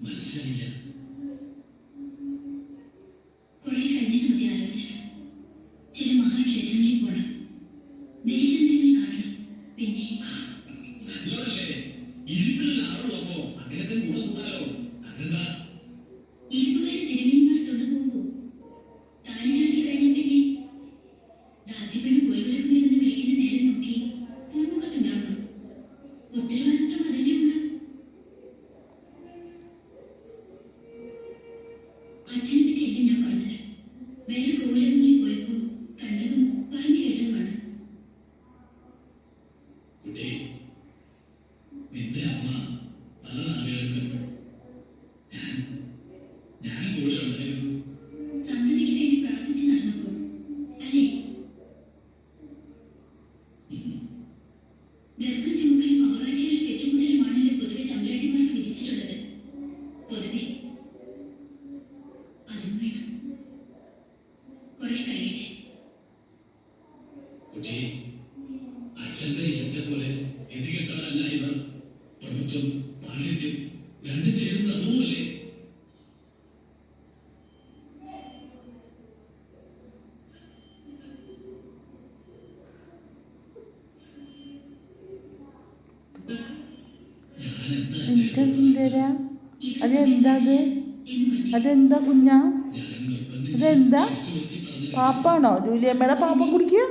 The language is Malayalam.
മനസ്സിലായില്ല. കുറെ കഴിഞ്ഞിട്ട് മതി ആലോചന. ചില മഹാക്ഷേത്രങ്ങളിൽ പോണം, ദേശങ്ങൾ കാണണം. പിന്നെ ഇരുപ്പിലാളുള്ളപ്പോ അദ്ദേഹത്തിന് കൂടെ കൂടാലോ. അതെന്താ ഇരുപുകാരെ തിരുമേനിമാർ തുണ പോകുമോ? താലിചാർത്തി കഴിഞ്ഞ പിന്നെ രാജ്യപ്പെണ്ണ് കോയിവിളക്കുമെന്ന് വിളിക്കുന്ന നേരം നോക്കി പൂമുഖത്തുണ്ടാവണം. ഉത്തരവാദിത്വം അതിന്റെ ഉണ്ടോ? അച്ഛനെ പറ്റിയല്ല ഞാൻ പറഞ്ഞത്. വേറെ കോവിലങ്ങളിൽ പോയപ്പോ കണ്ടതും പറഞ്ഞു കേട്ടതുമാണ്. കുട്ടി, നിന്റെ അമ്മ പല നാളുകൾക്ക് ഞാൻ കൂടെ ഉണ്ടായിരുന്നു. സന്തതിക്ക് വേണ്ടി പ്രാർത്ഥിച്ച് നടന്നപ്പോൾ അല്ലേ? ഗർഭം ചുമക്കലും അവകാശികളുടെ പെറ്റുമുട്ടലുമാണല്ലോ പൊതുവെ തമ്പുരാട്ടിമാർക്ക് വിധിച്ചിട്ടുള്ളത്. പൊതുവെ അതും വേണം. കുറെ കഴിയട്ടെ. കുട്ടി, അച്ഛന്റെ ഇല്ലത്തെ പോലെ എതികെട്ടവരല്ല ഇവർ. പ്രഭുത്വം, പാണ്ഡിത്യം രണ്ടും ചേരുന്ന അതുമല്ലേ? അതെന്താ അതെന്താ കുഞ്ഞാ? അതെന്താ? പാപ്പാണോ? ജൂലിയമ്മയുടെ പാപ്പ കുടിക്കുക?